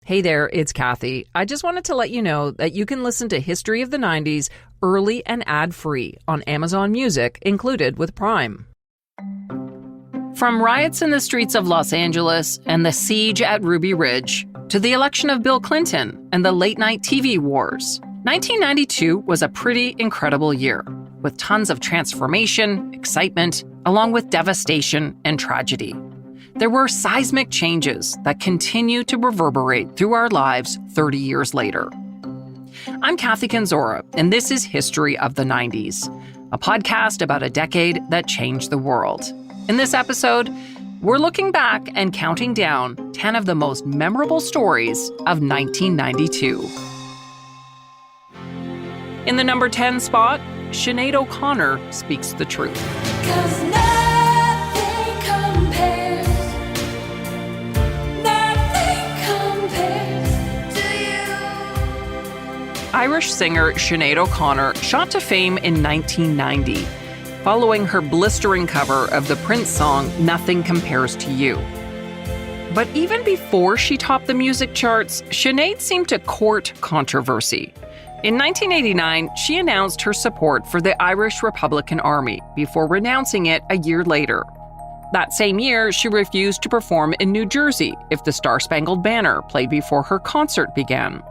Hey there, it's Kathy. I just wanted to let you know that you can listen to History of the 90s early and ad-free on Amazon Music, included with Prime. From riots in the streets of Los Angeles and the siege at Ruby Ridge, to the election of Bill Clinton and the late-night TV wars, 1992 was a pretty incredible year, with tons of transformation, excitement, along with devastation and tragedy. There were seismic changes that continue to reverberate through our lives 30 years later. I'm Kathy Kenzora, and this is History of the 90s, a podcast about a decade that changed the world. In this episode, we're looking back and counting down 10 of the most memorable stories of 1992. In the number 10 spot, Sinead O'Connor speaks the truth. Irish singer Sinead O'Connor shot to fame in 1990, following her blistering cover of the Prince song Nothing Compares to You. But even before she topped the music charts, Sinead seemed to court controversy. In 1989, she announced her support for the Irish Republican Army before renouncing it a year later. That same year, she refused to perform in New Jersey if the Star-Spangled Banner played before her concert began.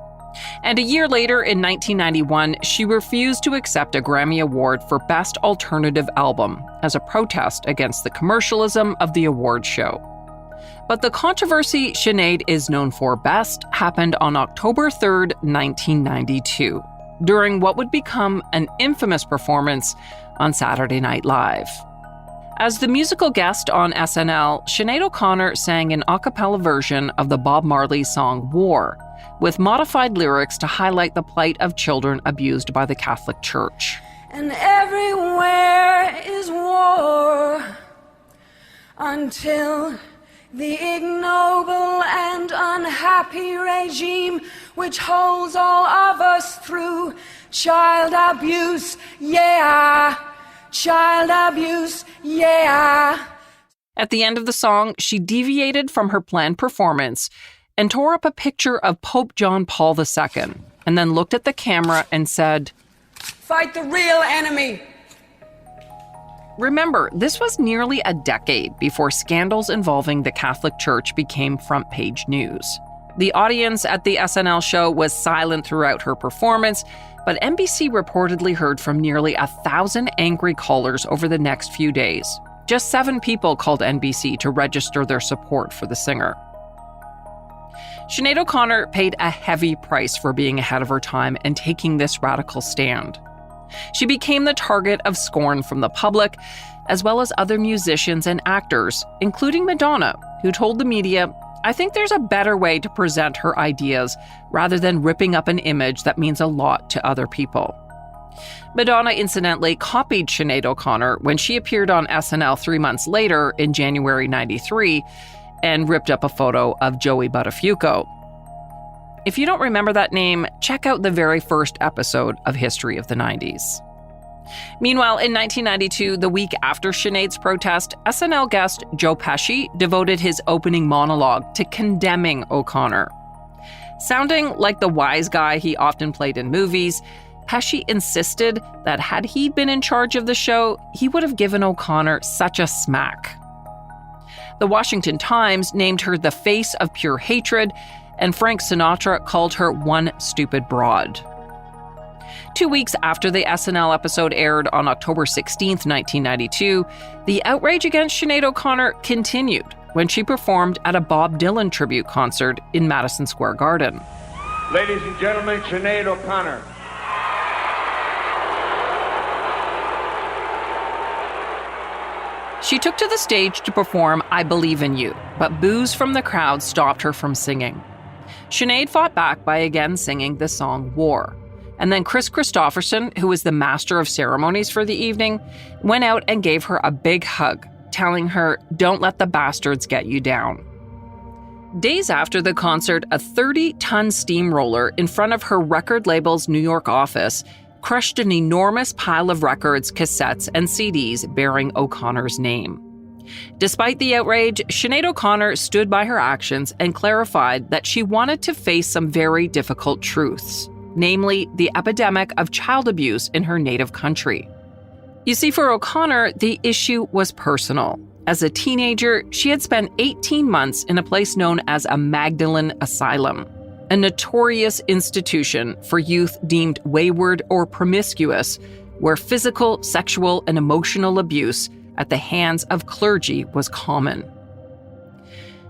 And a year later, in 1991, she refused to accept a Grammy Award for Best Alternative Album as a protest against the commercialism of the award show. But the controversy Sinead is known for best happened on October 3rd, 1992, during what would become an infamous performance on Saturday Night Live. As the musical guest on SNL, Sinead O'Connor sang an a cappella version of the Bob Marley song War, with modified lyrics to highlight the plight of children abused by the Catholic Church. And everywhere is war until the ignoble and unhappy regime which holds all of us through child abuse, yeah, child abuse, yeah. At the end of the song, she deviated from her planned performance and tore up a picture of Pope John Paul II, and then looked at the camera and said, "Fight the real enemy." Remember, this was nearly a decade before scandals involving the Catholic Church became front-page news. The audience at the SNL show was silent throughout her performance, but NBC reportedly heard from nearly 1,000 angry callers over the next few days. Just 7 people called NBC to register their support for the singer. Sinead O'Connor paid a heavy price for being ahead of her time and taking this radical stand. She became the target of scorn from the public, as well as other musicians and actors, including Madonna, who told the media, "I think there's a better way to present her ideas rather than ripping up an image that means a lot to other people." Madonna incidentally copied Sinead O'Connor when she appeared on SNL 3 months later in January 93, and ripped up a photo of Joey Buttafuoco. If you don't remember that name, check out the very first episode of History of the 90s. Meanwhile, in 1992, the week after Sinead's protest, SNL guest Joe Pesci devoted his opening monologue to condemning O'Connor. Sounding like the wise guy he often played in movies, Pesci insisted that had he been in charge of the show, he would have given O'Connor such a smack. The Washington Times named her the face of pure hatred, and Frank Sinatra called her one stupid broad. 2 weeks after the SNL episode aired on October 16th, 1992, the outrage against Sinead O'Connor continued when she performed at a Bob Dylan tribute concert in Madison Square Garden. Ladies and gentlemen, Sinead O'Connor. She took to the stage to perform I Believe in You, but boos from the crowd stopped her from singing. Sinead fought back by again singing the song War. And then Chris Christopherson, who was the master of ceremonies for the evening, went out and gave her a big hug, telling her, "Don't let the bastards get you down." Days after the concert, a 30-ton steamroller in front of her record label's New York office crushed an enormous pile of records, cassettes, and CDs bearing O'Connor's name. Despite the outrage, Sinead O'Connor stood by her actions and clarified that she wanted to face some very difficult truths, namely the epidemic of child abuse in her native country. You see, for O'Connor, the issue was personal. As a teenager, she had spent 18 months in a place known as a Magdalene Asylum, a notorious institution for youth deemed wayward or promiscuous, where physical, sexual, and emotional abuse at the hands of clergy was common.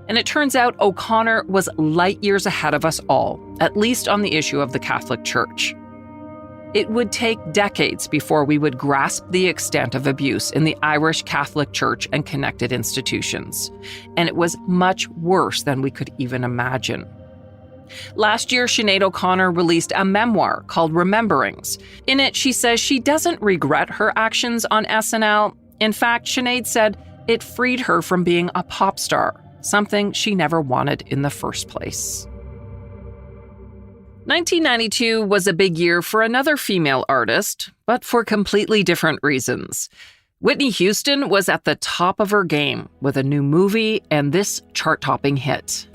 And it turns out O'Connor was light years ahead of us all, at least on the issue of the Catholic Church. It would take decades before we would grasp the extent of abuse in the Irish Catholic Church and connected institutions, and it was much worse than we could even imagine. Last year, Sinead O'Connor released a memoir called Rememberings. In it, she says she doesn't regret her actions on SNL. In fact, Sinead said it freed her from being a pop star, something she never wanted in the first place. 1992 was a big year for another female artist, but for completely different reasons. Whitney Houston was at the top of her game with a new movie and this chart-topping hit.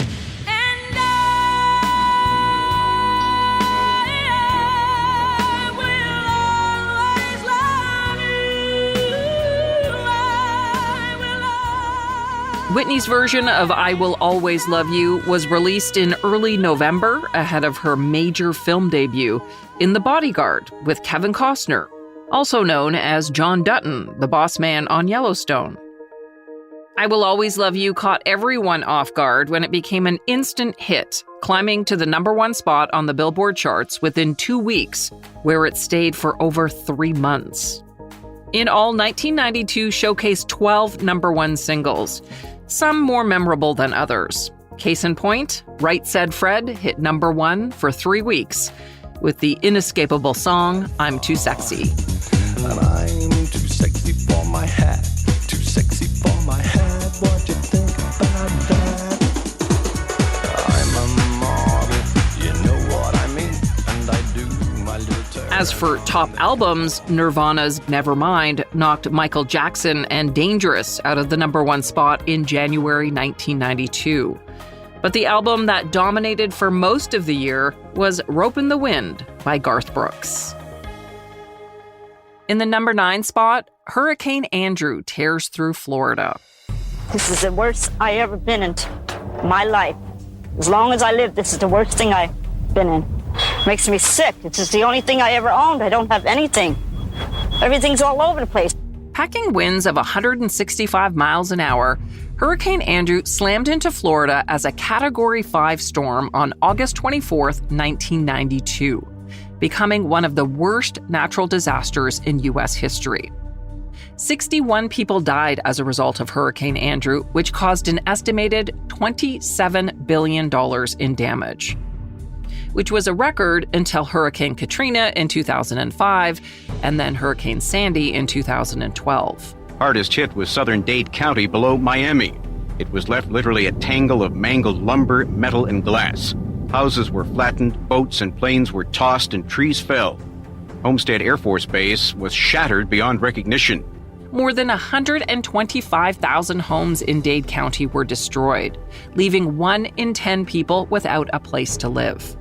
Whitney's version of I Will Always Love You was released in early November ahead of her major film debut in The Bodyguard with Kevin Costner, also known as John Dutton, the boss man on Yellowstone. I Will Always Love You caught everyone off guard when it became an instant hit, climbing to the #1 spot on the Billboard charts within 2 weeks, where it stayed for over 3 months. In all, 1992 showcased 12 #1 singles, some more memorable than others. Case in point, Right Said Fred hit #1 for 3 weeks with the inescapable song, I'm Too Sexy. And I'm too sexy for my hat, too sexy for my hat, what you think about that? I'm a model, you know what I mean, and I do my little turn. As for top albums, Nirvana's Nevermind knocked Michael Jackson and Dangerous out of the #1 spot in January 1992. But the album that dominated for most of the year was Rope in the Wind by Garth Brooks. In the #9 spot, Hurricane Andrew tears through Florida. This is the worst I ever been in my life. As long as I live, this is the worst thing I've been in. Makes me sick. It's just the only thing I ever owned. I don't have anything. Everything's all over the place. Packing winds of 165 miles an hour, Hurricane Andrew slammed into Florida as a Category 5 storm on August 24, 1992, becoming one of the worst natural disasters in U.S. history. 61 people died as a result of Hurricane Andrew, which caused an estimated $27 billion in damage, which was a record until Hurricane Katrina in 2005 and then Hurricane Sandy in 2012. Hardest hit was southern Dade County below Miami. It was left literally a tangle of mangled lumber, metal, and glass. Houses were flattened, boats and planes were tossed, and trees fell. Homestead Air Force Base was shattered beyond recognition. More than 125,000 homes in Dade County were destroyed, leaving 1 in 10 people without a place to live.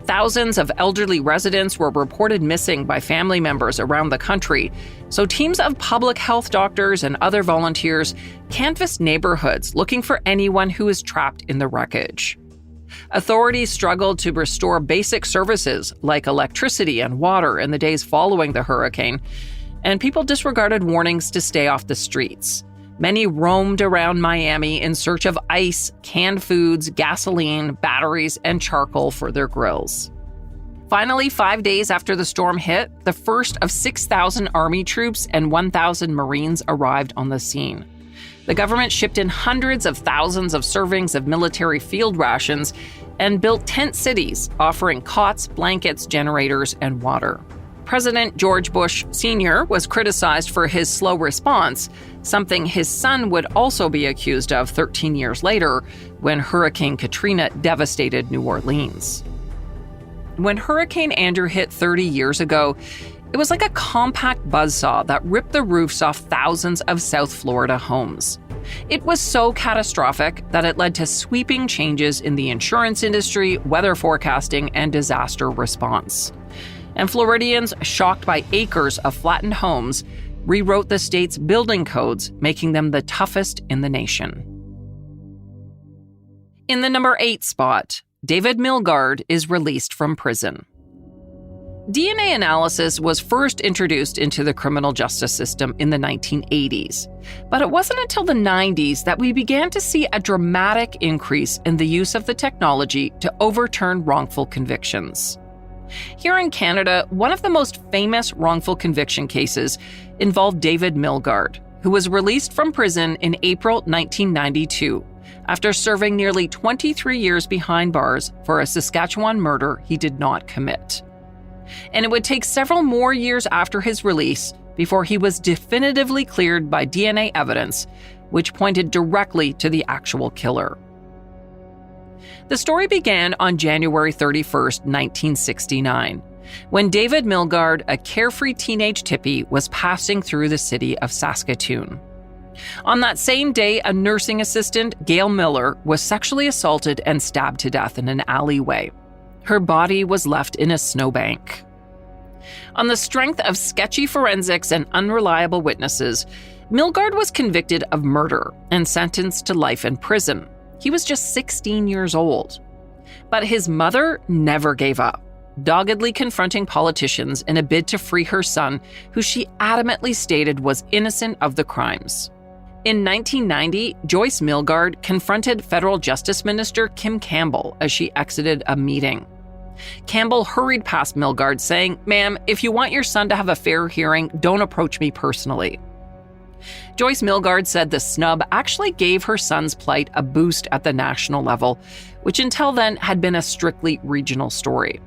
Thousands of elderly residents were reported missing by family members around the country, so teams of public health doctors and other volunteers canvassed neighborhoods looking for anyone who was trapped in the wreckage. Authorities struggled to restore basic services like electricity and water in the days following the hurricane, and people disregarded warnings to stay off the streets. Many roamed around Miami in search of ice, canned foods, gasoline, batteries, and charcoal for their grills. Finally, 5 days after the storm hit, the first of 6,000 Army troops and 1,000 Marines arrived on the scene. The government shipped in hundreds of thousands of servings of military field rations and built tent cities, offering cots, blankets, generators, and water. President George Bush Sr. was criticized for his slow response, something his son would also be accused of 13 years later when Hurricane Katrina devastated New Orleans. When Hurricane Andrew hit 30 years ago, it was like a compact buzzsaw that ripped the roofs off thousands of South Florida homes. It was so catastrophic that it led to sweeping changes in the insurance industry, weather forecasting, and disaster response. And Floridians, shocked by acres of flattened homes, rewrote the state's building codes, making them the toughest in the nation. In the number 8 spot, David Milgaard is released from prison. DNA analysis was first introduced into the criminal justice system in the 1980s, but it wasn't until the 90s that we began to see a dramatic increase in the use of the technology to overturn wrongful convictions. Here in Canada, one of the most famous wrongful conviction cases involved David Milgaard, who was released from prison in April 1992 after serving nearly 23 years behind bars for a Saskatchewan murder he did not commit. And it would take several more years after his release before he was definitively cleared by DNA evidence, which pointed directly to the actual killer. The story began on January 31st, 1969, when David Milgaard, a carefree teenage tippie, was passing through the city of Saskatoon. On that same day, a nursing assistant, Gail Miller, was sexually assaulted and stabbed to death in an alleyway. Her body was left in a snowbank. On the strength of sketchy forensics and unreliable witnesses, Milgaard was convicted of murder and sentenced to life in prison. He was just 16 years old. But his mother never gave up, doggedly confronting politicians in a bid to free her son, who she adamantly stated was innocent of the crimes. In 1990, Joyce Milgaard confronted Federal Justice Minister Kim Campbell as she exited a meeting. Campbell hurried past Milgaard, saying, "Ma'am, if you want your son to have a fair hearing, don't approach me personally." Joyce Milgaard said the snub actually gave her son's plight a boost at the national level, which until then had been a strictly regional story.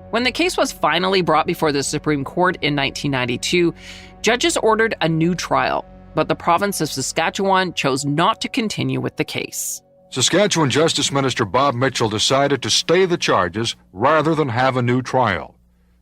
When the case was finally brought before the Supreme Court in 1992, judges ordered a new trial, but the province of Saskatchewan chose not to continue with the case. Saskatchewan Justice Minister Bob Mitchell decided to stay the charges rather than have a new trial.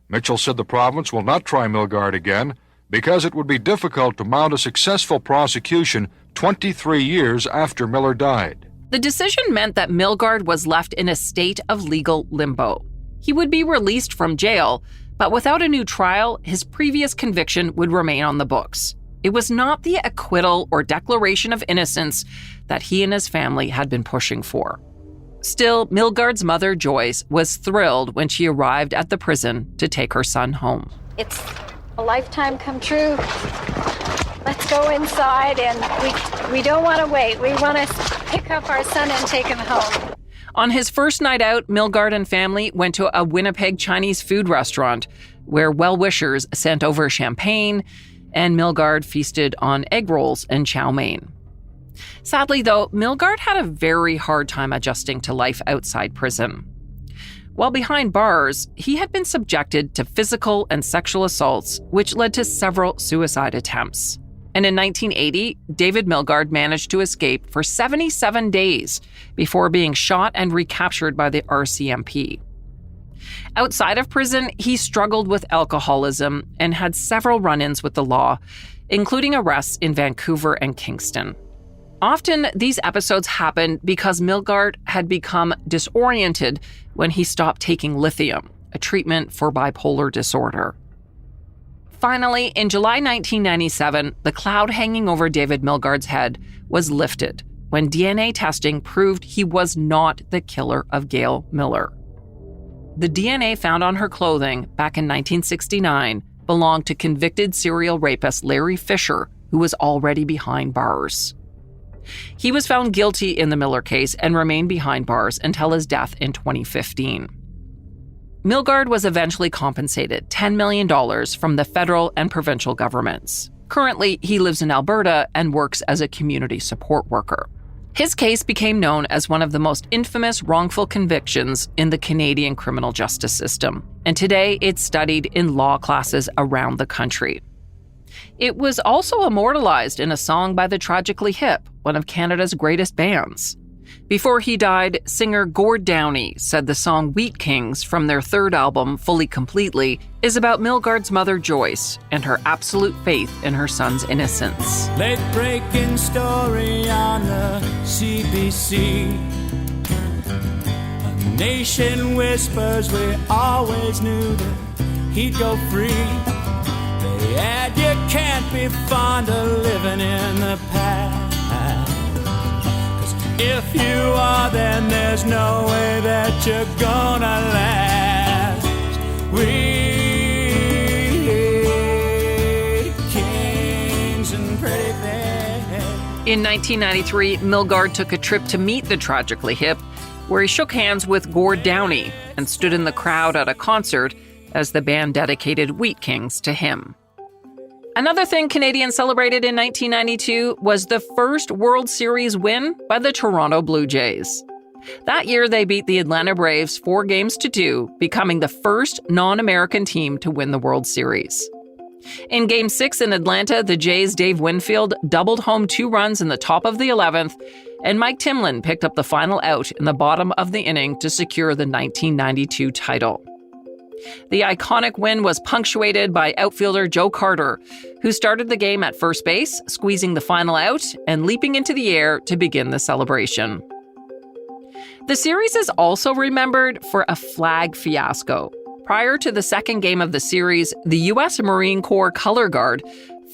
Mitchell said the province will not try Milgaard again because it would be difficult to mount a successful prosecution 23 years after Miller died. The decision meant that Milgaard was left in a state of legal limbo. He would be released from jail, but without a new trial, his previous conviction would remain on the books. It was not the acquittal or declaration of innocence that he and his family had been pushing for. Still, Milgaard's mother, Joyce, was thrilled when she arrived at the prison to take her son home. It's a lifetime come true. Let's go inside, and we don't want to wait. We want to pick up our son and take him home. On his first night out, Milgaard and family went to a Winnipeg Chinese food restaurant where well-wishers sent over champagne, and Milgaard feasted on egg rolls and chow mein. Sadly, though, Milgaard had a very hard time adjusting to life outside prison. While behind bars, he had been subjected to physical and sexual assaults, which led to several suicide attempts. And in 1980, David Milgaard managed to escape for 77 days before being shot and recaptured by the RCMP. Outside of prison, he struggled with alcoholism and had several run-ins with the law, including arrests in Vancouver and Kingston. Often, these episodes happened because Milgaard had become disoriented when he stopped taking lithium, a treatment for bipolar disorder. Finally, in July 1997, the cloud hanging over David Milgaard's head was lifted when DNA testing proved he was not the killer of Gail Miller. The DNA found on her clothing back in 1969 belonged to convicted serial rapist Larry Fisher, who was already behind bars. He was found guilty in the Miller case and remained behind bars until his death in 2015. Milgaard was eventually compensated $10 million from the federal and provincial governments. Currently, he lives in Alberta and works as a community support worker. His case became known as one of the most infamous wrongful convictions in the Canadian criminal justice system, and today it's studied in law classes around the country. It was also immortalized in a song by the Tragically Hip, one of Canada's greatest bands. Before he died, singer Gord Downie said the song Wheat Kings from their third album, Fully Completely, is about Milgaard's mother Joyce and her absolute faith in her son's innocence. Late breaking story on the CBC. A nation whispers we always knew that he'd go free. They add you can't be fond of living in the past. If you are, then there's no way that you're gonna last. We kings and pretty things. In 1993, Milgaard took a trip to meet the tragically hip, where he shook hands with Gord Downie and stood in the crowd at a concert as the band dedicated Wheat Kings to him. Another thing Canadians celebrated in 1992 was the first World Series win by the Toronto Blue Jays. That year, they beat the Atlanta Braves 4-2, becoming the first non-American team to win the World Series. In Game 6 in Atlanta, the Jays' Dave Winfield doubled home 2 runs in the top of the 11th, and Mike Timlin picked up the final out in the bottom of the inning to secure the 1992 title. The iconic win was punctuated by outfielder Joe Carter, who started the game at first base, squeezing the final out and leaping into the air to begin the celebration. The series is also remembered for a flag fiasco. Prior to the second game of the series, the U.S. Marine Corps Color Guard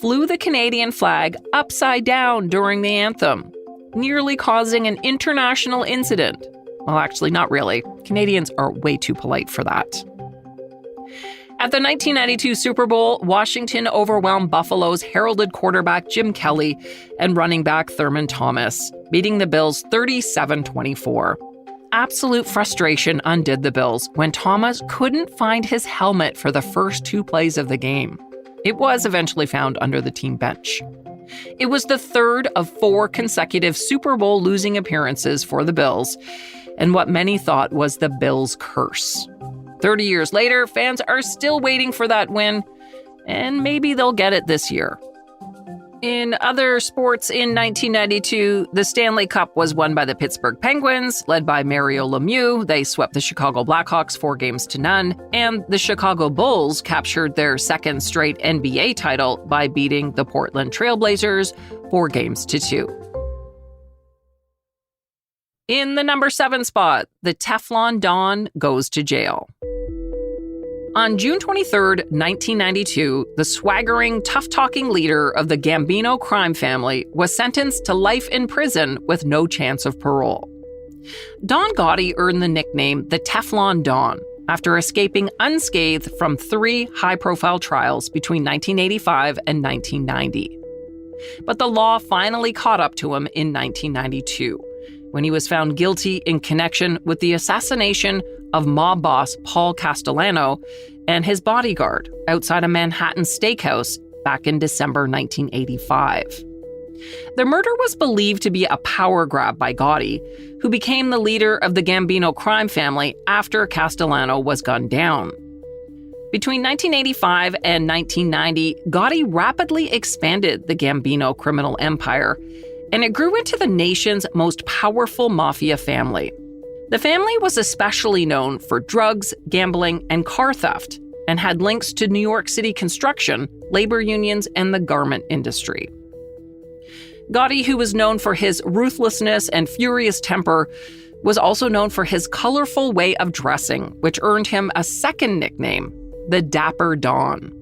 flew the Canadian flag upside down during the anthem, nearly causing an international incident. Well, actually, not really. Canadians are way too polite for that. At the 1992 Super Bowl, Washington overwhelmed Buffalo's heralded quarterback Jim Kelly and running back Thurman Thomas, beating the Bills 37-24. Absolute frustration undid the Bills when Thomas couldn't find his helmet for the first 2 plays of the game. It was eventually found under the team bench. It was the third of 4 consecutive Super Bowl losing appearances for the Bills, and what many thought was the Bills' curse. 30 years later, fans are still waiting for that win, and maybe they'll get it this year. In other sports in 1992, the Stanley Cup was won by the Pittsburgh Penguins, led by Mario Lemieux. They swept the Chicago Blackhawks 4-0, and the Chicago Bulls captured their second straight NBA title by beating the Portland Trail Blazers 4-2. In the number 7 spot, the Teflon Don goes to jail. On June 23, 1992, the swaggering, tough-talking leader of the Gambino crime family was sentenced to life in prison with no chance of parole. Don Gotti earned the nickname the Teflon Don after escaping unscathed from 3 high-profile trials between 1985 and 1990. But the law finally caught up to him in 1992, when he was found guilty in connection with the assassination of mob boss Paul Castellano and his bodyguard outside a Manhattan steakhouse back in December 1985. The murder was believed to be a power grab by Gotti, who became the leader of the Gambino crime family after Castellano was gunned down. Between 1985 and 1990, Gotti rapidly expanded the Gambino criminal empire, and it grew into the nation's most powerful mafia family. The family was especially known for drugs, gambling, and car theft, and had links to New York City construction, labor unions, and the garment industry. Gotti, who was known for his ruthlessness and furious temper, was also known for his colorful way of dressing, which earned him a second nickname, the Dapper Don.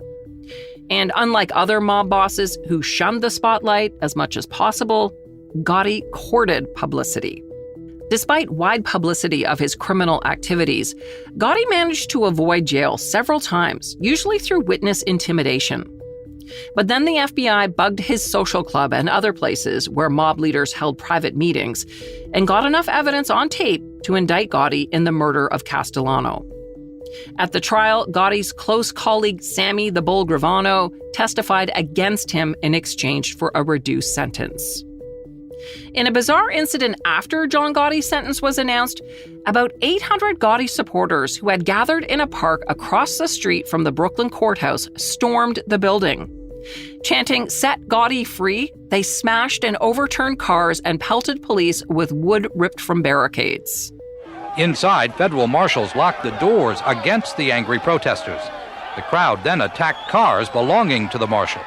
And unlike other mob bosses who shunned the spotlight as much as possible, Gotti courted publicity. Despite wide publicity of his criminal activities, Gotti managed to avoid jail several times, usually through witness intimidation. But then the FBI bugged his social club and other places where mob leaders held private meetings and got enough evidence on tape to indict Gotti in the murder of Castellano. At the trial, Gotti's close colleague Sammy the Bull Gravano testified against him in exchange for a reduced sentence. In a bizarre incident after John Gotti's sentence was announced, about 800 Gotti supporters who had gathered in a park across the street from the Brooklyn courthouse stormed the building. Chanting, "Set Gotti free," they smashed and overturned cars and pelted police with wood ripped from barricades. Inside, federal marshals locked the doors against the angry protesters. The crowd then attacked cars belonging to the marshals.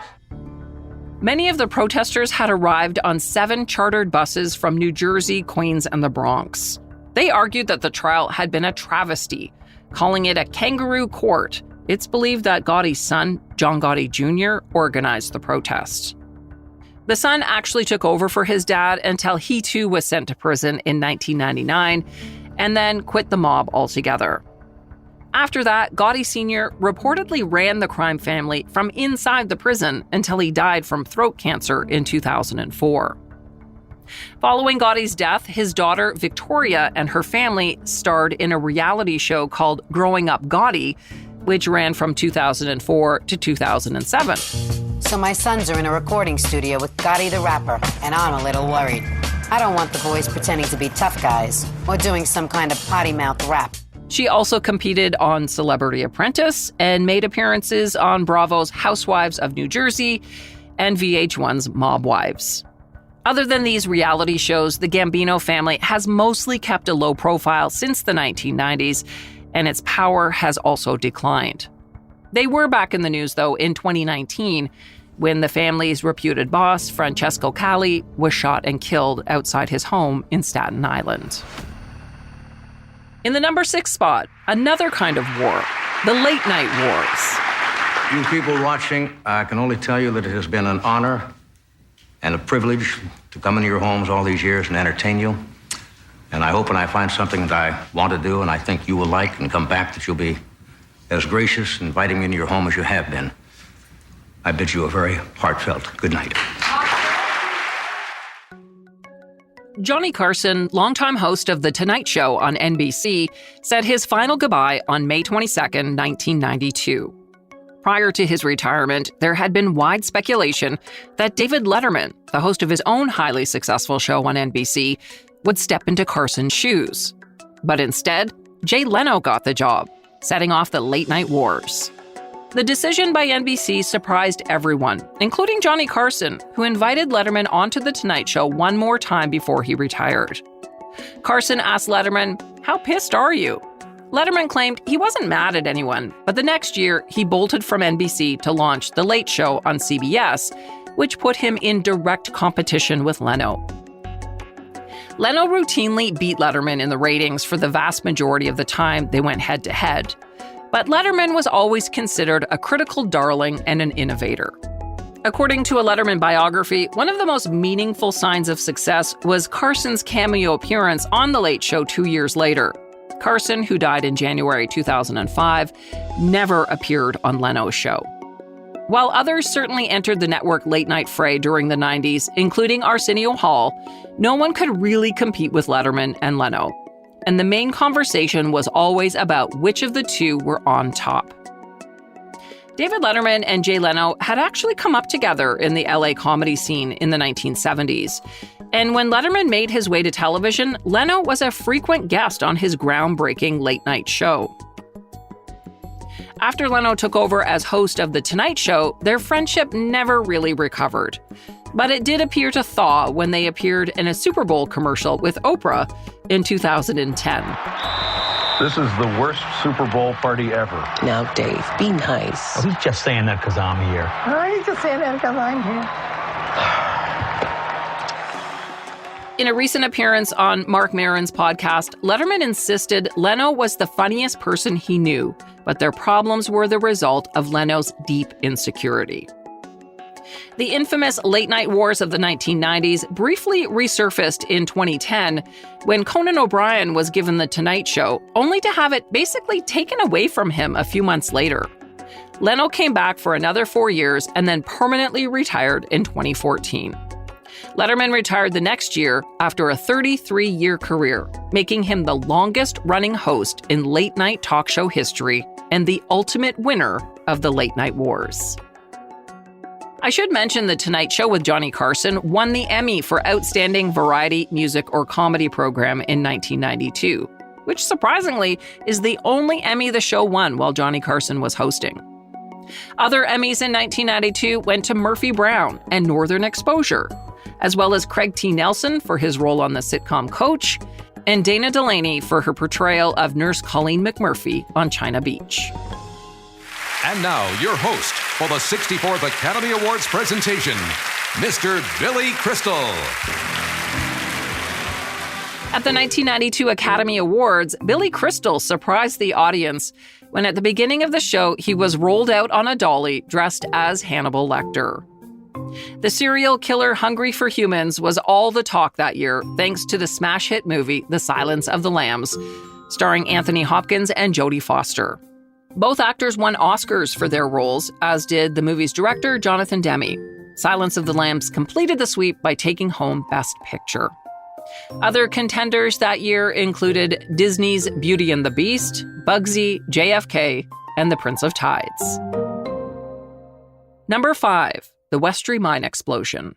Many of the protesters had arrived on 7 chartered buses from New Jersey, Queens, and the Bronx. They argued that the trial had been a travesty, calling it a kangaroo court. It's believed that Gotti's son, John Gotti Jr., organized the protests. The son actually took over for his dad until he too was sent to prison in 1999, and then quit the mob altogether. After that, Gotti Sr. reportedly ran the crime family from inside the prison until he died from throat cancer in 2004. Following Gotti's death, his daughter Victoria and her family starred in a reality show called Growing Up Gotti, which ran from 2004 to 2007. So my sons are in a recording studio with Gotti the rapper, and I'm a little worried. I don't want the boys pretending to be tough guys or doing some kind of potty mouth rap. She also competed on Celebrity Apprentice and made appearances on Bravo's Housewives of New Jersey and VH1's Mob Wives. Other than these reality shows, the Gambino family has mostly kept a low profile since the 1990s, and its power has also declined. They were back in the news, though, in 2019, when the family's reputed boss, Francesco Calli, was shot and killed outside his home in Staten Island. In the number 6 spot, another kind of war, the late night wars. You people watching, I can only tell you that it has been an honor and a privilege to come into your homes all these years and entertain you. And I hope when I find something that I want to do and I think you will like and come back, that you'll be as gracious in inviting me into your home as you have been. I bid you a very heartfelt good night. Johnny Carson, longtime host of The Tonight Show on NBC, said his final goodbye on May 22, 1992. Prior to his retirement, there had been wide speculation that David Letterman, the host of his own highly successful show on NBC, would step into Carson's shoes. But instead, Jay Leno got the job, setting off the late-night wars. The decision by NBC surprised everyone, including Johnny Carson, who invited Letterman onto The Tonight Show one more time before he retired. Carson asked Letterman, "How pissed are you?" Letterman claimed he wasn't mad at anyone, but the next year he bolted from NBC to launch The Late Show on CBS, which put him in direct competition with Leno. Leno routinely beat Letterman in the ratings for the vast majority of the time they went head-to-head. But Letterman was always considered a critical darling and an innovator. According to a Letterman biography, one of the most meaningful signs of success was Carson's cameo appearance on The Late Show 2 years later. Carson, who died in January 2005, never appeared on Leno's show. While others certainly entered the network late-night fray during the 90s, including Arsenio Hall, no one could really compete with Letterman and Leno. And the main conversation was always about which of the two were on top. David Letterman and Jay Leno had actually come up together in the LA comedy scene in the 1970s. And when Letterman made his way to television, Leno was a frequent guest on his groundbreaking late-night show. After Leno took over as host of The Tonight Show, their friendship never really recovered. But it did appear to thaw when they appeared in a Super Bowl commercial with Oprah in 2010. This is the worst Super Bowl party ever. Now, Dave, be nice. Oh, he's just saying that because I'm here. Oh, he's just saying that because I'm here. In a recent appearance on Marc Maron's podcast, Letterman insisted Leno was the funniest person he knew, but their problems were the result of Leno's deep insecurity. The infamous late-night wars of the 1990s briefly resurfaced in 2010 when Conan O'Brien was given The Tonight Show, only to have it basically taken away from him a few months later. Leno came back for another 4 years and then permanently retired in 2014. Letterman retired the next year after a 33-year career, making him the longest-running host in late-night talk show history and the ultimate winner of the late-night wars. I should mention The Tonight Show with Johnny Carson won the Emmy for Outstanding Variety, Music, or Comedy Program in 1992, which surprisingly is the only Emmy the show won while Johnny Carson was hosting. Other Emmys in 1992 went to Murphy Brown and Northern Exposure, as well as Craig T. Nelson for his role on the sitcom Coach, and Dana Delaney for her portrayal of Nurse Colleen McMurphy on China Beach. And now, your host for the 64th Academy Awards presentation, Mr. Billy Crystal. At the 1992 Academy Awards, Billy Crystal surprised the audience when at the beginning of the show he was rolled out on a dolly dressed as Hannibal Lecter. The serial killer hungry for humans was all the talk that year thanks to the smash hit movie The Silence of the Lambs, starring Anthony Hopkins and Jodie Foster. Both actors won Oscars for their roles, as did the movie's director, Jonathan Demme. Silence of the Lambs completed the sweep by taking home Best Picture. Other contenders that year included Disney's Beauty and the Beast, Bugsy, JFK, and The Prince of Tides. Number 5, the Westry Mine Explosion.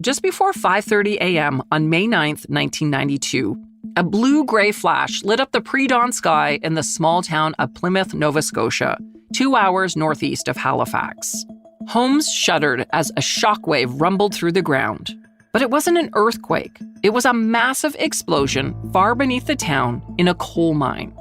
Just before 5:30 a.m. on May 9th, 1992, a blue-gray flash lit up the pre-dawn sky in the small town of Plymouth, Nova Scotia, 2 hours northeast of Halifax. Homes shuddered as a shockwave rumbled through the ground. But it wasn't an earthquake. It was a massive explosion far beneath the town in a coal mine.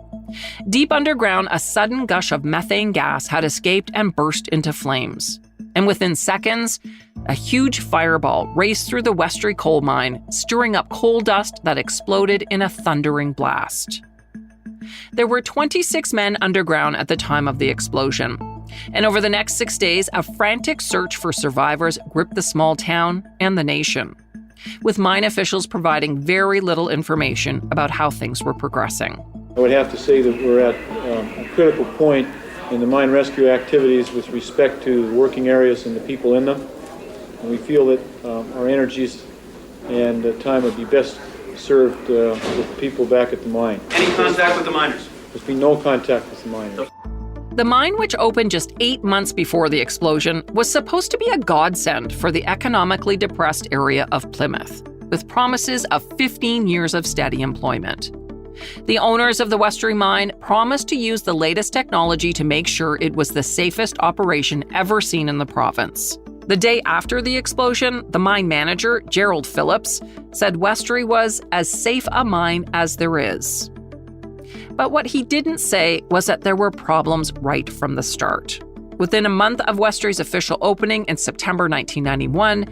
Deep underground, a sudden gush of methane gas had escaped and burst into flames. And within seconds, a huge fireball raced through the Westry coal mine, stirring up coal dust that exploded in a thundering blast. There were 26 men underground at the time of the explosion. And over the next 6 days, a frantic search for survivors gripped the small town and the nation, with mine officials providing very little information about how things were progressing. I would have to say that we're at a critical point in the mine rescue activities with respect to the working areas and the people in them. And we feel that our energies and time would be best served with the people back at the mine. Any contact with the miners? There's been no contact with the miners. The mine, which opened just 8 months before the explosion, was supposed to be a godsend for the economically depressed area of Plymouth, with promises of 15 years of steady employment. The owners of the Westry mine promised to use the latest technology to make sure it was the safest operation ever seen in the province. The day after the explosion, the mine manager, Gerald Phillips, said Westry was as safe a mine as there is. But what he didn't say was that there were problems right from the start. Within a month of Westry's official opening in September 1991,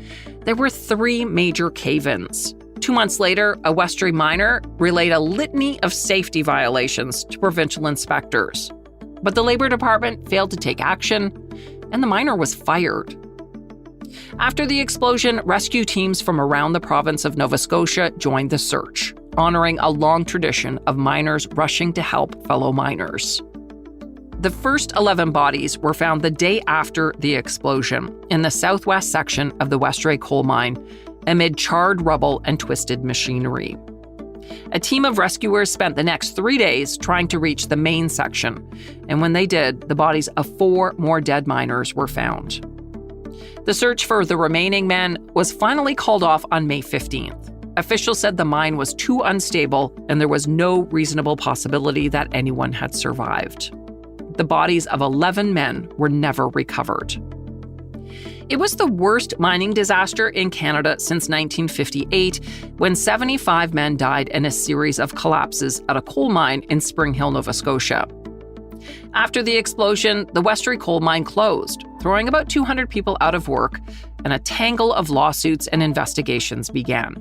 there were 3 major cave-ins. 2 months later, a Westry miner relayed a litany of safety violations to provincial inspectors. But the Labor Department failed to take action, and the miner was fired. After the explosion, rescue teams from around the province of Nova Scotia joined the search, honoring a long tradition of miners rushing to help fellow miners. The first 11 bodies were found the day after the explosion in the southwest section of the Westray coal mine, amid charred rubble and twisted machinery. A team of rescuers spent the next 3 days trying to reach the main section, and when they did, the bodies of 4 more dead miners were found. The search for the remaining men was finally called off on May 15th. Officials said the mine was too unstable and there was no reasonable possibility that anyone had survived. The bodies of 11 men were never recovered. It was the worst mining disaster in Canada since 1958, when 75 men died in a series of collapses at a coal mine in Spring Hill, Nova Scotia. After the explosion, the Westry coal mine closed, throwing about 200 people out of work, and a tangle of lawsuits and investigations began.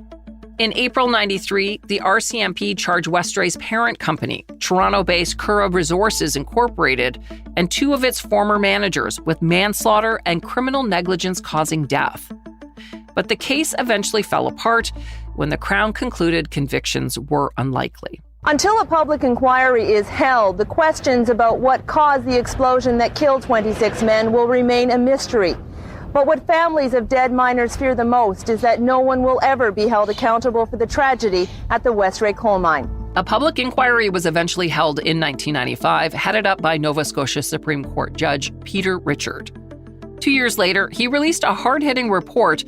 In April 93, the RCMP charged Westray's parent company, Toronto-based Cura Resources Incorporated, and 2 of its former managers with manslaughter and criminal negligence causing death. But the case eventually fell apart when the Crown concluded convictions were unlikely. Until a public inquiry is held, the questions about what caused the explosion that killed 26 men will remain a mystery. But what families of dead miners fear the most is that no one will ever be held accountable for the tragedy at the Westray coal mine. A public inquiry was eventually held in 1995, headed up by Nova Scotia Supreme Court Judge Peter Richard. 2 years later, he released a hard-hitting report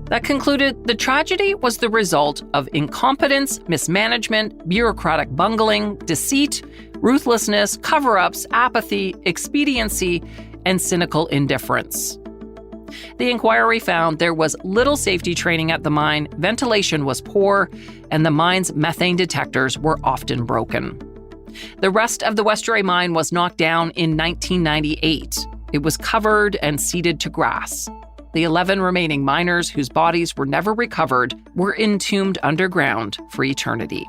that concluded the tragedy was the result of incompetence, mismanagement, bureaucratic bungling, deceit, ruthlessness, cover-ups, apathy, expediency, and cynical indifference. The inquiry found there was little safety training at the mine, ventilation was poor, and the mine's methane detectors were often broken. The rest of the Westerray mine was knocked down in 1998. It was covered and ceded to grass. The 11 remaining miners whose bodies were never recovered were entombed underground for eternity.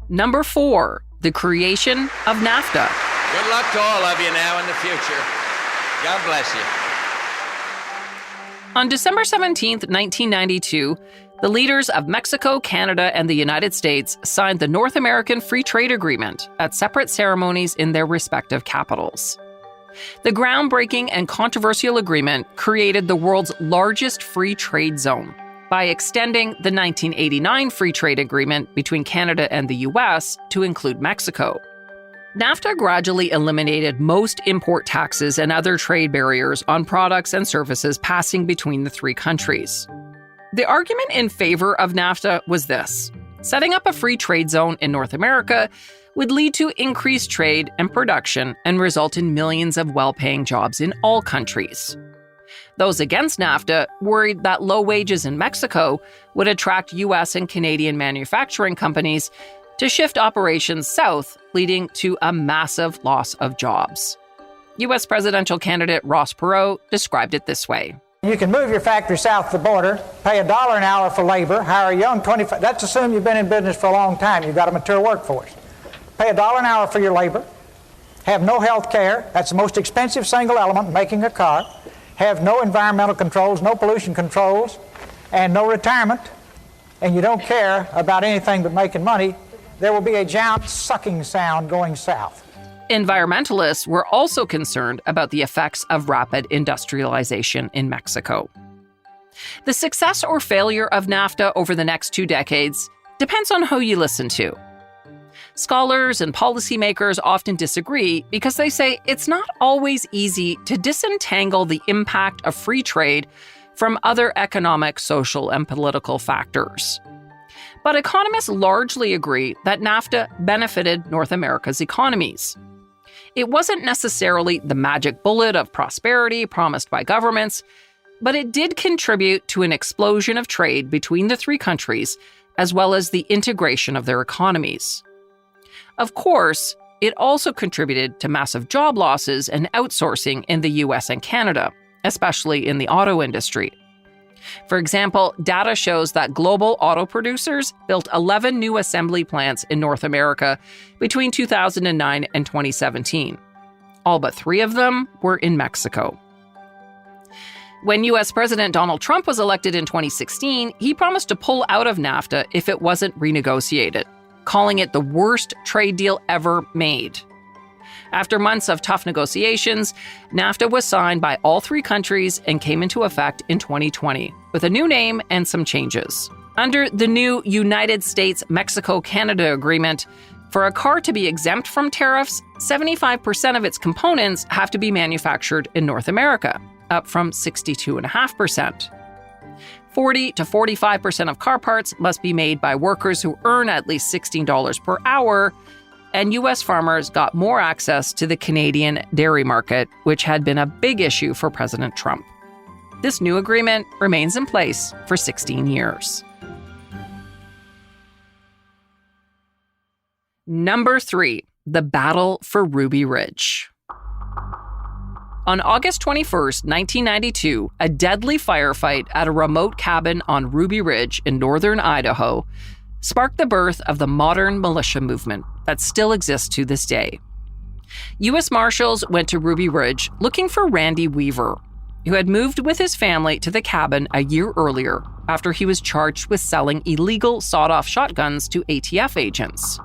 Number 4, the creation of NAFTA. Good luck to all of you now in the future. God bless you. On December 17, 1992, the leaders of Mexico, Canada, and the United States signed the North American Free Trade Agreement at separate ceremonies in their respective capitals. The groundbreaking and controversial agreement created the world's largest free trade zone by extending the 1989 Free Trade Agreement between Canada and the U.S. to include Mexico. NAFTA gradually eliminated most import taxes and other trade barriers on products and services passing between the three countries. The argument in favor of NAFTA was this: setting up a free trade zone in North America would lead to increased trade and production and result in millions of well-paying jobs in all countries. Those against NAFTA worried that low wages in Mexico would attract U.S. and Canadian manufacturing companies to shift operations south, leading to a massive loss of jobs. U.S. presidential candidate Ross Perot described it this way. You can move your factory south of the border, pay $1 an hour for labor, hire a young 25, that's assuming you've been in business for a long time, you've got a mature workforce. Pay $1 an hour for your labor, have no health care, that's the most expensive single element in making a car, have no environmental controls, no pollution controls, and no retirement, and you don't care about anything but making money, there will be a giant sucking sound going south. Environmentalists were also concerned about the effects of rapid industrialization in Mexico. The success or failure of NAFTA over the next 2 decades depends on who you listen to. Scholars and policymakers often disagree because they say it's not always easy to disentangle the impact of free trade from other economic, social, and political factors. But economists largely agree that NAFTA benefited North America's economies. It wasn't necessarily the magic bullet of prosperity promised by governments, but it did contribute to an explosion of trade between the three countries, as well as the integration of their economies. Of course, it also contributed to massive job losses and outsourcing in the US and Canada, especially in the auto industry. For example, data shows that global auto producers built 11 new assembly plants in North America between 2009 and 2017. All but 3 of them were in Mexico. When U.S. President Donald Trump was elected in 2016, he promised to pull out of NAFTA if it wasn't renegotiated, calling it the worst trade deal ever made. After months of tough negotiations, NAFTA was signed by all 3 countries and came into effect in 2020, with a new name and some changes. Under the new United States-Mexico-Canada agreement, for a car to be exempt from tariffs, 75% of its components have to be manufactured in North America, up from 62.5%. 40 to 45% of car parts must be made by workers who earn at least $16 per hour, and U.S. farmers got more access to the Canadian dairy market, which had been a big issue for President Trump. This new agreement remains in place for 16 years. Number 3, the battle for Ruby Ridge. On August 21st, 1992, a deadly firefight at a remote cabin on Ruby Ridge in northern Idaho sparked the birth of the modern militia movement that still exists to this day. U.S. Marshals went to Ruby Ridge looking for Randy Weaver, who had moved with his family to the cabin a year earlier after he was charged with selling illegal sawed-off shotguns to ATF agents.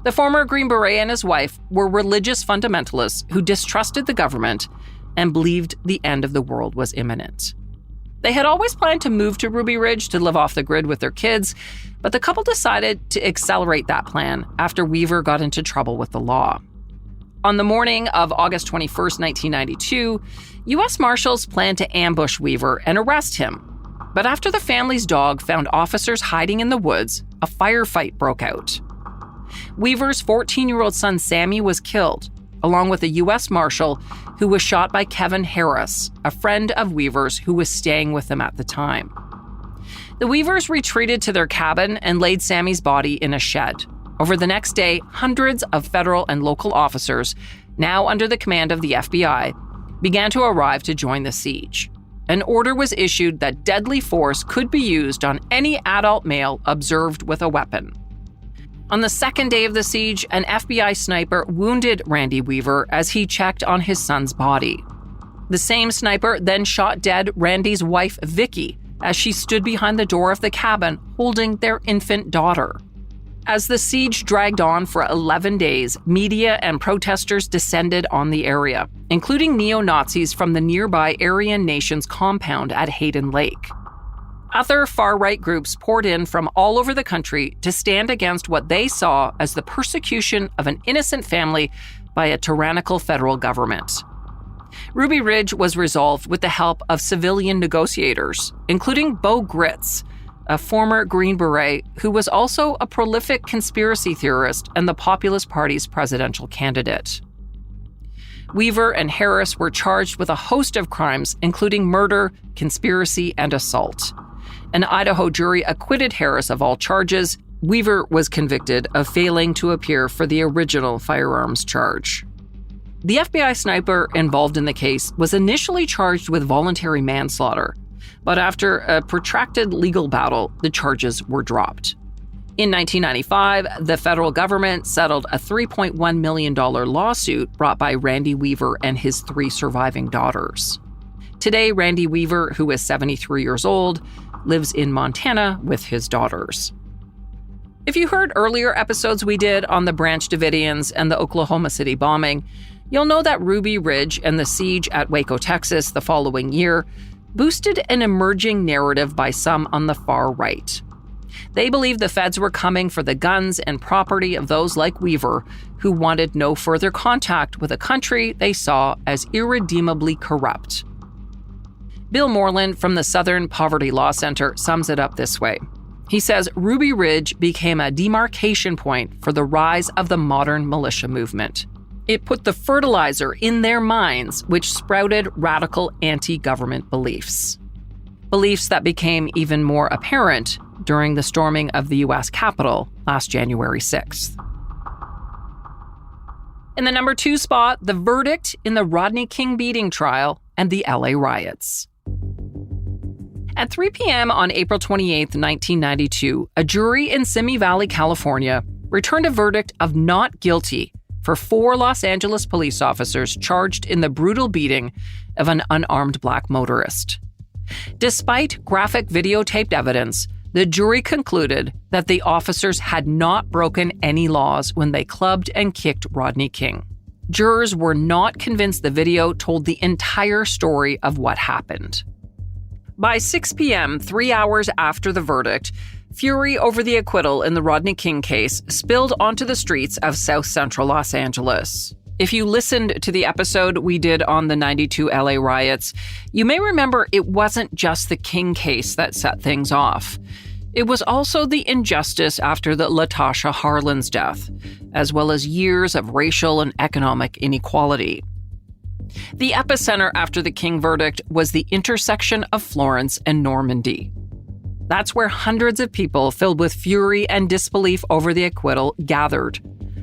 The former Green Beret and his wife were religious fundamentalists who distrusted the government and believed the end of the world was imminent. They had always planned to move to Ruby Ridge to live off the grid with their kids, but the couple decided to accelerate that plan after Weaver got into trouble with the law. On the morning of August 21st, 1992, U.S. Marshals planned to ambush Weaver and arrest him. But after the family's dog found officers hiding in the woods, a firefight broke out. Weaver's 14-year-old son Sammy was killed, along with a U.S. Marshal who was shot by Kevin Harris, a friend of Weaver's who was staying with them at the time. The Weavers retreated to their cabin and laid Sammy's body in a shed. Over the next day, hundreds of federal and local officers, now under the command of the FBI, began to arrive to join the siege. An order was issued that deadly force could be used on any adult male observed with a weapon. On the second day of the siege, an FBI sniper wounded Randy Weaver as he checked on his son's body. The same sniper then shot dead Randy's wife, Vicky, as she stood behind the door of the cabin holding their infant daughter. As the siege dragged on for 11 days, media and protesters descended on the area, including neo-Nazis from the nearby Aryan Nations compound at Hayden Lake. Other far-right groups poured in from all over the country to stand against what they saw as the persecution of an innocent family by a tyrannical federal government. Ruby Ridge was resolved with the help of civilian negotiators, including Bo Gritz, a former Green Beret who was also a prolific conspiracy theorist and the Populist Party's presidential candidate. Weaver and Harris were charged with a host of crimes, including murder, conspiracy, and assault. An Idaho jury acquitted Harris of all charges. Weaver was convicted of failing to appear for the original firearms charge. The FBI sniper involved in the case was initially charged with voluntary manslaughter, but after a protracted legal battle, the charges were dropped. In 1995, the federal government settled a $3.1 million lawsuit brought by Randy Weaver and his 3 surviving daughters. Today, Randy Weaver, who is 73 years old, lives in Montana with his daughters. If you heard earlier episodes we did on the Branch Davidians and the Oklahoma City bombing, you'll know that Ruby Ridge and the siege at Waco, Texas the following year boosted an emerging narrative by some on the far right. They believed the feds were coming for the guns and property of those like Weaver, who wanted no further contact with a country they saw as irredeemably corrupt. Bill Moreland from the Southern Poverty Law Center sums it up this way. He says Ruby Ridge became a demarcation point for the rise of the modern militia movement. It put the fertilizer in their minds, which sprouted radical anti-government beliefs. Beliefs that became even more apparent during the storming of the U.S. Capitol last January 6th. In the number 2 spot, the verdict in the Rodney King beating trial and the LA riots. At 3 p.m. on April 28, 1992, a jury in Simi Valley, California, returned a verdict of not guilty for 4 Los Angeles police officers charged in the brutal beating of an unarmed black motorist. Despite graphic videotaped evidence, the jury concluded that the officers had not broken any laws when they clubbed and kicked Rodney King. Jurors were not convinced the video told the entire story of what happened. By 6 p.m., 3 hours after the verdict, fury over the acquittal in the Rodney King case spilled onto the streets of South Central Los Angeles. If you listened to the episode we did on the 92 LA riots, you may remember it wasn't just the King case that set things off. It was also the injustice after the Latasha Harlan's death, as well as years of racial and economic inequality. The epicenter after the King verdict was the intersection of Florence and Normandy. That's where hundreds of people filled with fury and disbelief over the acquittal gathered.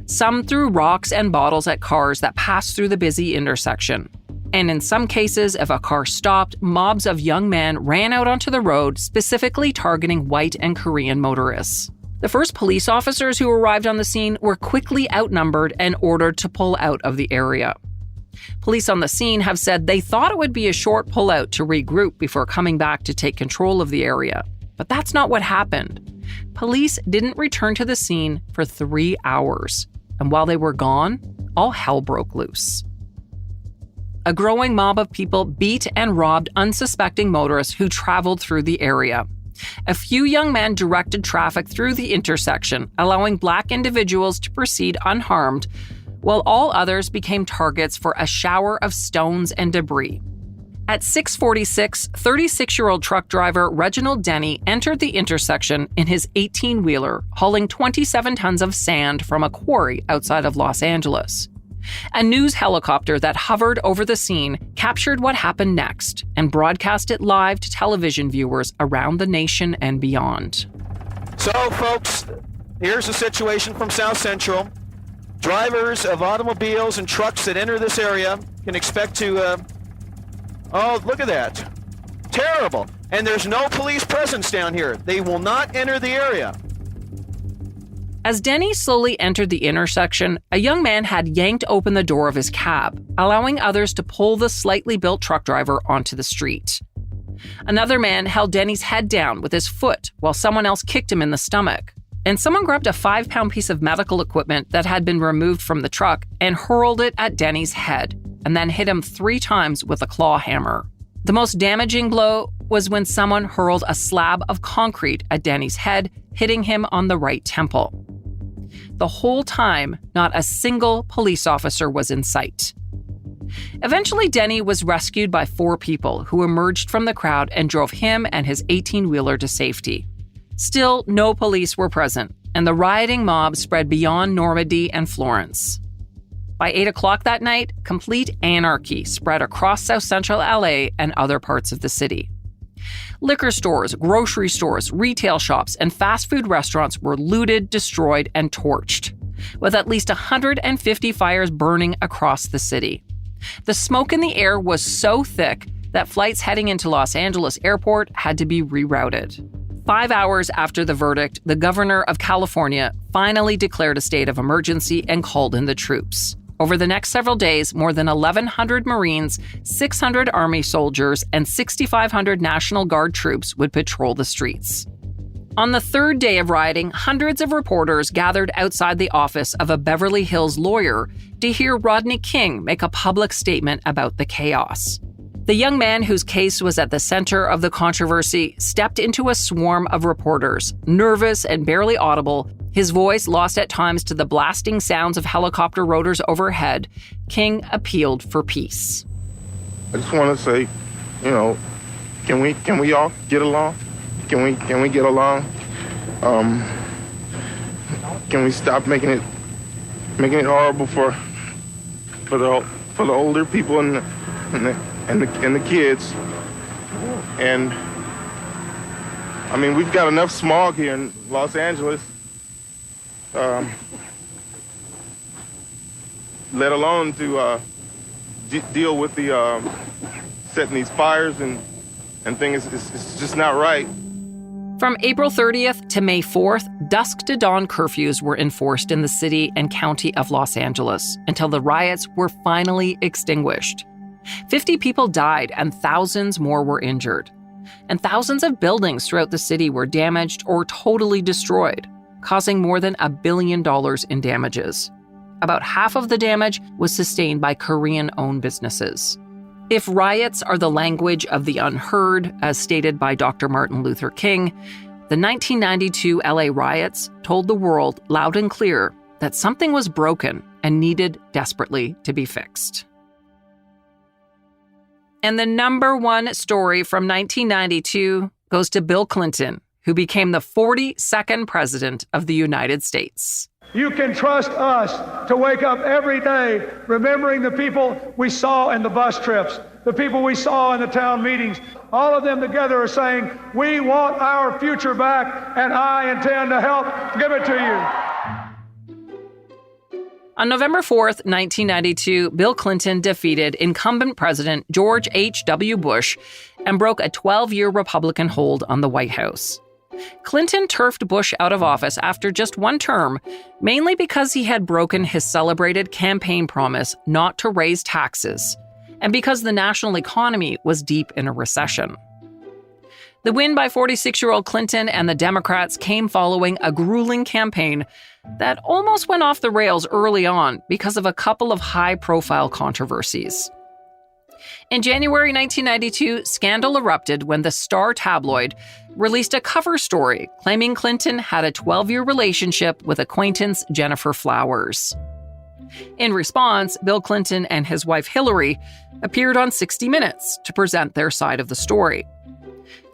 Some threw rocks and bottles at cars that passed through the busy intersection. And in some cases, if a car stopped, mobs of young men ran out onto the road, specifically targeting white and Korean motorists. The first police officers who arrived on the scene were quickly outnumbered and ordered to pull out of the area. Police on the scene have said they thought it would be a short pullout to regroup before coming back to take control of the area. But that's not what happened. Police didn't return to the scene for 3 hours. And while they were gone, all hell broke loose. A growing mob of people beat and robbed unsuspecting motorists who traveled through the area. A few young men directed traffic through the intersection, allowing black individuals to proceed unharmed, while all others became targets for a shower of stones and debris. At 6:46, 36-year-old truck driver Reginald Denny entered the intersection in his 18-wheeler, hauling 27 tons of sand from a quarry outside of Los Angeles. A news helicopter that hovered over the scene captured what happened next and broadcast it live to television viewers around the nation and beyond. So, folks, here's the situation from South Central. Drivers of automobiles and trucks that enter this area can expect to... oh, look at that. Terrible. And there's no police presence down here. They will not enter the area. As Denny slowly entered the intersection, a young man had yanked open the door of his cab, allowing others to pull the slightly built truck driver onto the street. Another man held Denny's head down with his foot while someone else kicked him in the stomach. And someone grabbed a 5-pound piece of medical equipment that had been removed from the truck and hurled it at Denny's head, and then hit him 3 times with a claw hammer. The most damaging blow was when someone hurled a slab of concrete at Denny's head, hitting him on the right temple. The whole time, not a single police officer was in sight. Eventually, Denny was rescued by 4 people who emerged from the crowd and drove him and his 18-wheeler to safety. Still, no police were present, and the rioting mob spread beyond Normandy and Florence. By 8 o'clock that night, complete anarchy spread across South Central LA and other parts of the city. Liquor stores, grocery stores, retail shops, and fast food restaurants were looted, destroyed, and torched, with at least 150 fires burning across the city. The smoke in the air was so thick that flights heading into Los Angeles Airport had to be rerouted. 5 hours after the verdict, the governor of California finally declared a state of emergency and called in the troops. Over the next several days, more than 1,100 Marines, 600 Army soldiers, and 6,500 National Guard troops would patrol the streets. On the 3rd day of rioting, hundreds of reporters gathered outside the office of a Beverly Hills lawyer to hear Rodney King make a public statement about the chaos. The young man whose case was at the center of the controversy stepped into a swarm of reporters, nervous and barely audible, his voice lost at times to the blasting sounds of helicopter rotors overhead. King appealed for peace. I just want to say, can we all get along? Can we get along? Can we stop making it horrible for the older people and the kids? And I mean, we've got enough smog here in Los Angeles. Let alone to deal with the setting these fires and things. It's just not right. From April 30th to May 4th, dusk to dawn curfews were enforced in the city and county of Los Angeles until the riots were finally extinguished. 50 people died and thousands more were injured. And thousands of buildings throughout the city were damaged or totally destroyed, causing more than $1 billion in damages. About half of the damage was sustained by Korean-owned businesses. If riots are the language of the unheard, as stated by Dr. Martin Luther King, the 1992 LA riots told the world loud and clear that something was broken and needed desperately to be fixed. And the number one story from 1992 goes to Bill Clinton, who became the 42nd president of the United States. You can trust us to wake up every day remembering the people we saw in the bus trips, the people we saw in the town meetings. All of them together are saying, we want our future back, and I intend to help give it to you. On November 4th, 1992, Bill Clinton defeated incumbent President George H.W. Bush and broke a 12-year Republican hold on the White House. Clinton turfed Bush out of office after just one term, mainly because he had broken his celebrated campaign promise not to raise taxes, and because the national economy was deep in a recession. The win by 46-year-old Clinton and the Democrats came following a grueling campaign that almost went off the rails early on because of a couple of high-profile controversies. In January 1992, scandal erupted when the Star tabloid released a cover story claiming Clinton had a 12-year relationship with acquaintance Jennifer Flowers. In response, Bill Clinton and his wife Hillary appeared on 60 Minutes to present their side of the story.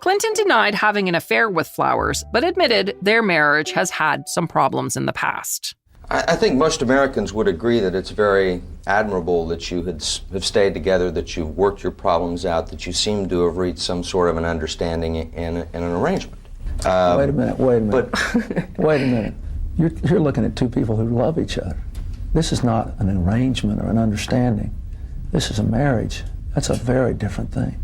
Clinton denied having an affair with Flowers, but admitted their marriage has had some problems in the past. I think most Americans would agree that it's very admirable that you have stayed together, that you've worked your problems out, that you seem to have reached some sort of an understanding and an arrangement. Wait a minute. Wait a minute. You're looking at two people who love each other. This is not an arrangement or an understanding. This is a marriage. That's a very different thing.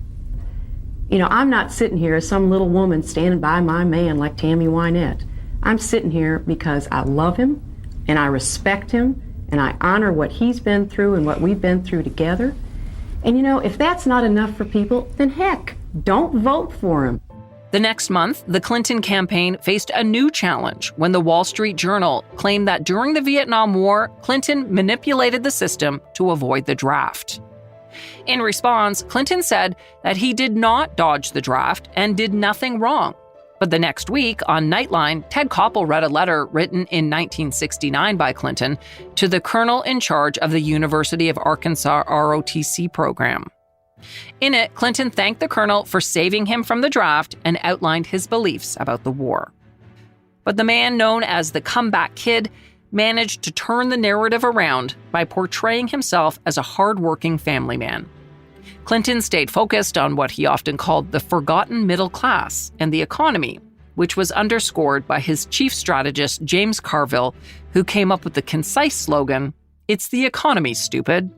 You know, I'm not sitting here as some little woman standing by my man like Tammy Wynette. I'm sitting here because I love him, and I respect him, and I honor what he's been through and what we've been through together. And you know, if that's not enough for people, then heck, don't vote for him. The next month, the Clinton campaign faced a new challenge when the Wall Street Journal claimed that during the Vietnam War, Clinton manipulated the system to avoid the draft. In response, Clinton said that he did not dodge the draft and did nothing wrong. But the next week, on Nightline, Ted Koppel read a letter written in 1969 by Clinton to the colonel in charge of the University of Arkansas ROTC program. In it, Clinton thanked the colonel for saving him from the draft and outlined his beliefs about the war. But the man known as the comeback kid managed to turn the narrative around by portraying himself as a hard-working family man. Clinton stayed focused on what he often called the forgotten middle class and the economy, which was underscored by his chief strategist, James Carville, who came up with the concise slogan, "It's the economy, stupid."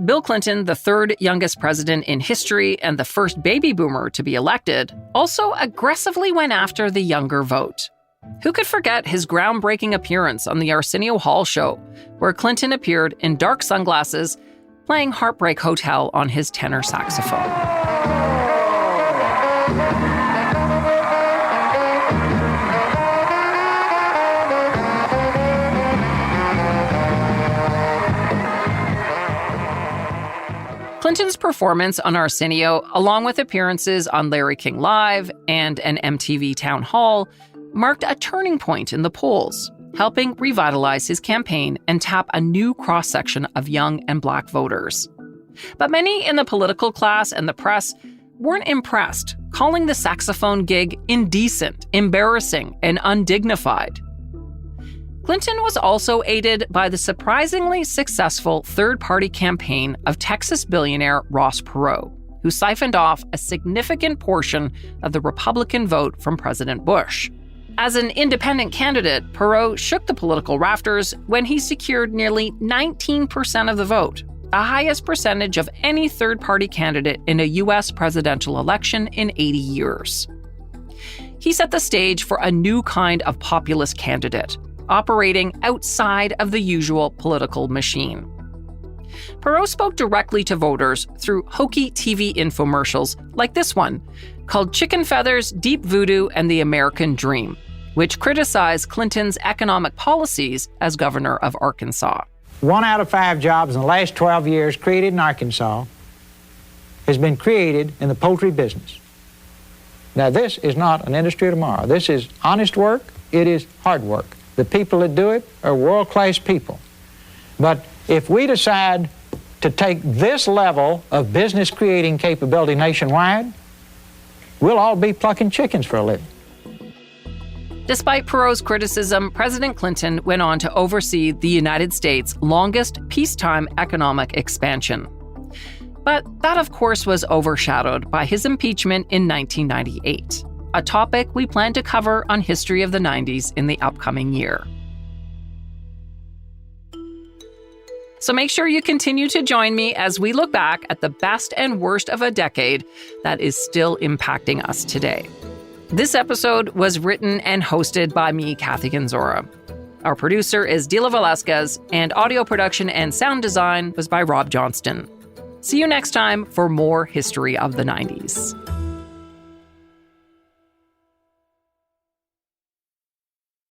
Bill Clinton, the third youngest president in history and the first baby boomer to be elected, also aggressively went after the younger vote. Who could forget his groundbreaking appearance on the Arsenio Hall show, where Clinton appeared in dark sunglasses, playing Heartbreak Hotel on his tenor saxophone. Clinton's performance on Arsenio, along with appearances on Larry King Live and an MTV Town Hall, marked a turning point in the polls, helping revitalize his campaign and tap a new cross-section of young and Black voters. But many in the political class and the press weren't impressed, calling the saxophone gig indecent, embarrassing, and undignified. Clinton was also aided by the surprisingly successful third-party campaign of Texas billionaire Ross Perot, who siphoned off a significant portion of the Republican vote from President Bush. As an independent candidate, Perot shook the political rafters when he secured nearly 19% of the vote, the highest percentage of any third-party candidate in a U.S. presidential election in 80 years. He set the stage for a new kind of populist candidate, operating outside of the usual political machine. Perot spoke directly to voters through hokey TV infomercials like this one, called Chicken Feathers, Deep Voodoo, and the American Dream, which criticized Clinton's economic policies as governor of Arkansas. 1 out of 5 jobs in the last 12 years created in Arkansas has been created in the poultry business. Now, this is not an industry of tomorrow. This is honest work. It is hard work. The people that do it are world-class people. But if we decide to take this level of business-creating capability nationwide, we'll all be plucking chickens for a living. Despite Perot's criticism, President Clinton went on to oversee the United States' longest peacetime economic expansion. But that, of course, was overshadowed by his impeachment in 1998. A topic we plan to cover on History of the 90s in the upcoming year. So make sure you continue to join me as we look back at the best and worst of a decade that is still impacting us today. This episode was written and hosted by me, Kathy Kenzora. Our producer is Dila Velasquez, and audio production and sound design was by Rob Johnston. See you next time for more History of the 90s.